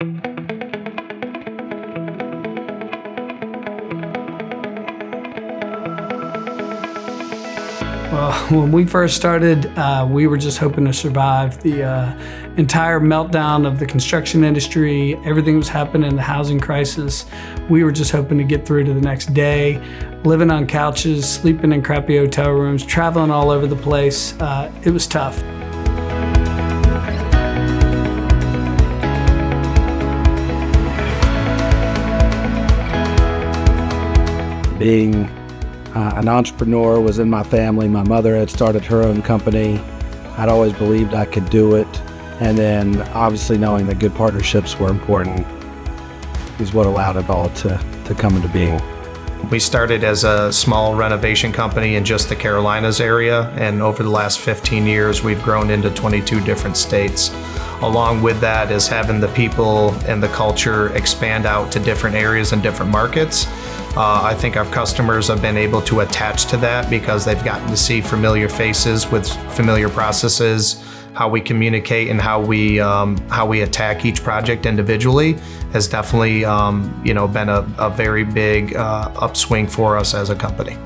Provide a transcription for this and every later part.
Well, when we first started, we were just hoping to survive the entire meltdown of the construction industry, everything that was happening in the housing crisis. We were just hoping to get through to the next day, living on couches, sleeping in crappy hotel rooms, traveling all over the place. It was tough. Being an entrepreneur was in my family. My mother had started her own company. I'd always believed I could do it. And then obviously knowing that good partnerships were important is what allowed it all to come into being. We started as a small renovation company in just the Carolinas area, and over the last 15 years we've grown into 22 different states. Along with that is having the people and the culture expand out to different areas and different markets. I think our customers have been able to attach to that because they've gotten to see familiar faces with familiar processes. How we communicate and how we attack each project individually has definitely been a very big upswing for us as a company.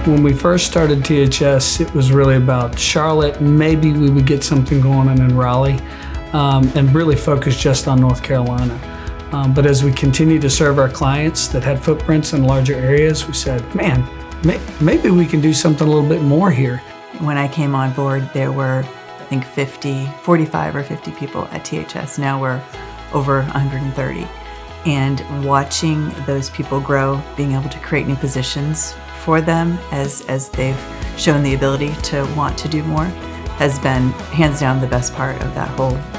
When we first started THS, it was really about Charlotte. Maybe we would get something going on in Raleigh, and really focus just on North Carolina. But as we continued to serve our clients that had footprints in larger areas, we said, man, maybe we can do something a little bit more here. When I came on board, there were, I think, 45 or 50 people at THS. Now we're over 130. And watching those people grow, being able to create new positions for them as they've shown the ability to want to do more has been hands down the best part of the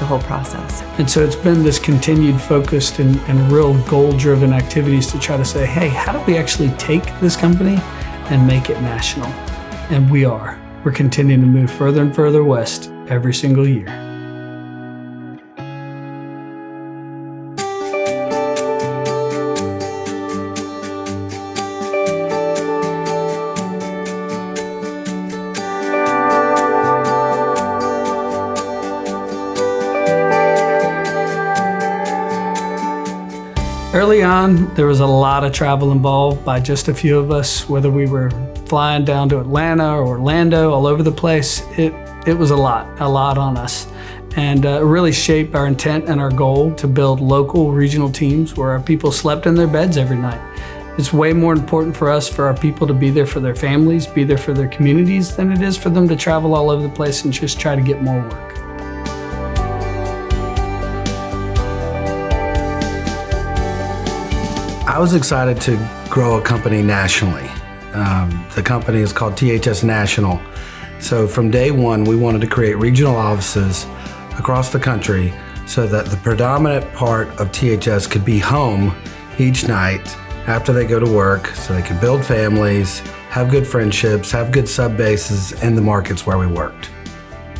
whole process. And so it's been this continued focused and real goal-driven activities to try to say, hey, how do we actually take this company and make it national? And we are. We're continuing to move further and further west every single year. Early on, there was a lot of travel involved by just a few of us, whether we were flying down to Atlanta or Orlando, all over the place. It was a lot on us. And it really shaped our intent and our goal to build local regional teams where our people slept in their beds every night. It's way more important for us, for our people to be there for their families, be there for their communities, than it is for them to travel all over the place and just try to get more work. I was excited to grow a company nationally. The company is called THS National. So from day one, we wanted to create regional offices across the country so that the predominant part of THS could be home each night after they go to work, so they could build families, have good friendships, have good sub bases in the markets where we worked.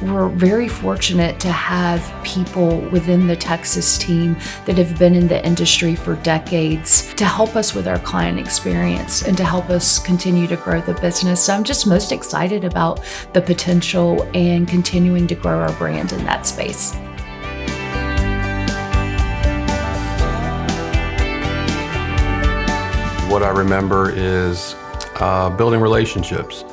We're very fortunate to have people within the Texas team that have been in the industry for decades to help us with our client experience and to help us continue to grow the business. So I'm just most excited about the potential and continuing to grow our brand in that space. What I remember is building relationships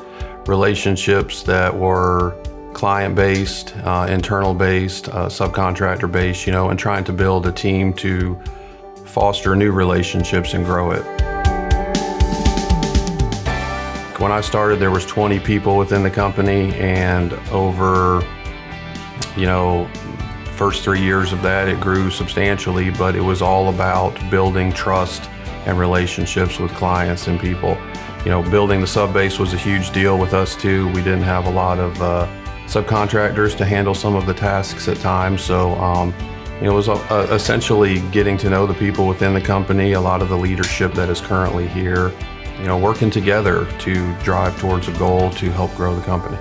that were client-based, internal-based, subcontractor-based, and trying to build a team to foster new relationships and grow it. When I started, there was 20 people within the company, and over, first 3 years of that, it grew substantially, but it was all about building trust and relationships with clients and people. Building the sub-base was a huge deal with us too. We didn't have a lot of subcontractors to handle some of the tasks at times, so it was essentially getting to know the people within the company, a lot of the leadership that is currently here, working together to drive towards a goal to help grow the company.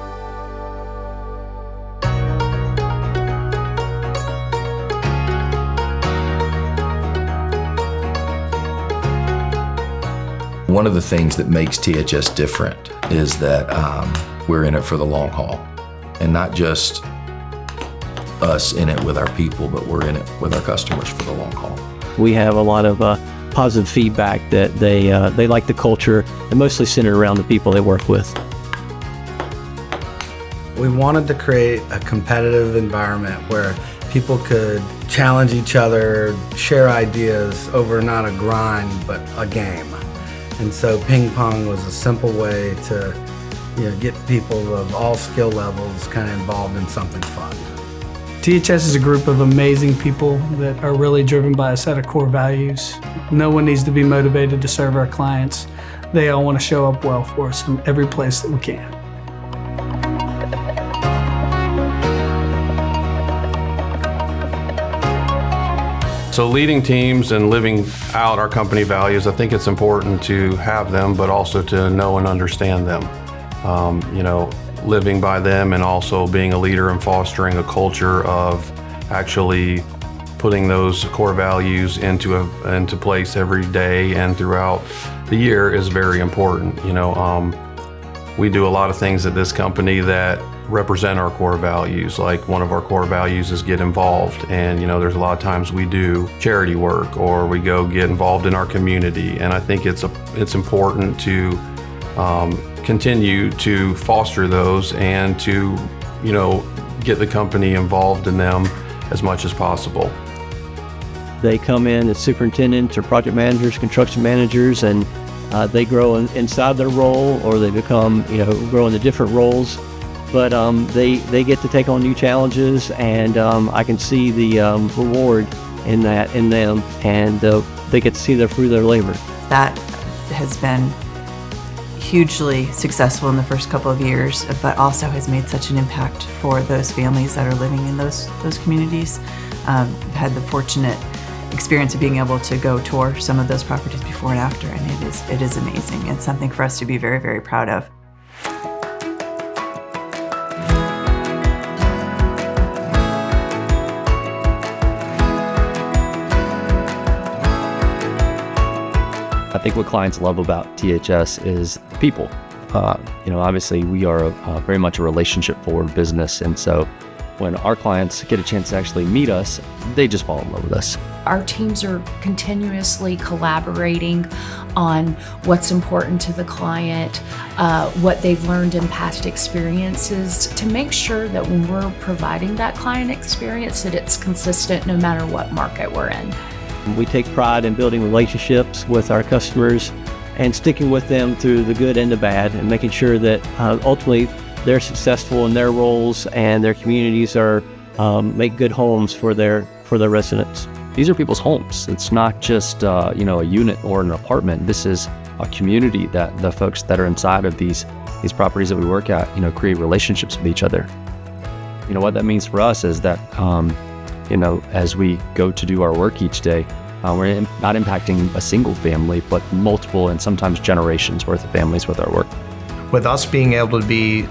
One of the things that makes THS different is that we're in it for the long haul, and not just us in it with our people, but we're in it with our customers for the long haul. We have a lot of positive feedback that they like the culture, and mostly centered around the people they work with. We wanted to create a competitive environment where people could challenge each other, share ideas over not a grind, but a game. And so ping pong was a simple way to get people of all skill levels kind of involved in something fun. THS is a group of amazing people that are really driven by a set of core values. No one needs to be motivated to serve our clients. They all want to show up well for us in every place that we can. So leading teams and living out our company values, I think it's important to have them, but also to know and understand them. Living by them, and also being a leader and fostering a culture of actually putting those core values into place every day and throughout the year is very important. We do a lot of things at this company that represent our core values. Like one of our core values is get involved, and there's a lot of times we do charity work or we go get involved in our community, and I think it's important to continue to foster those and to get the company involved in them as much as possible. They come in as superintendents or project managers, construction managers, and they grow inside their role, or they become grow into different roles. But they get to take on new challenges, and I can see the reward in them, and they get to see the fruit of their labor. That has been hugely successful in the first couple of years, but also has made such an impact for those families that are living in those communities. I've had the fortunate experience of being able to go tour some of those properties before and after, and it is amazing. It's something for us to be very, very proud of. I think what clients love about THS is people. Obviously we are very much a relationship-forward business, and so when our clients get a chance to actually meet us, they just fall in love with us. Our teams are continuously collaborating on what's important to the client, what they've learned in past experiences, to make sure that when we're providing that client experience, that it's consistent no matter what market we're in. We take pride in building relationships with our customers and sticking with them through the good and the bad, and making sure that ultimately they're successful in their roles and their communities are make good homes for their residents. These are people's homes. It's not just a unit or an apartment. This is a community that the folks that are inside of these properties that we work at create relationships with each other. What that means for us is that as we go to do our work each day, we're not impacting a single family, but multiple and sometimes generations worth of families with our work. With us being able to be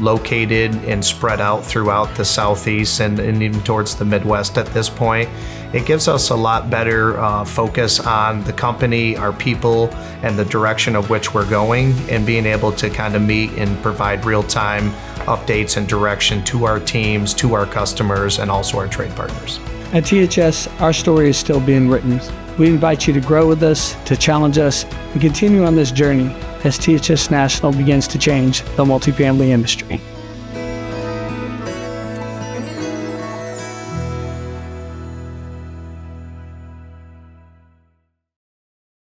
located and spread out throughout the Southeast and even towards the Midwest at this point, it gives us a lot better focus on the company, our people, and the direction of which we're going, and being able to kind of meet and provide real-time updates and direction to our teams, to our customers, and also our trade partners. At THS, our story is still being written. We invite you to grow with us, to challenge us, and continue on this journey as THS National begins to change the multifamily industry.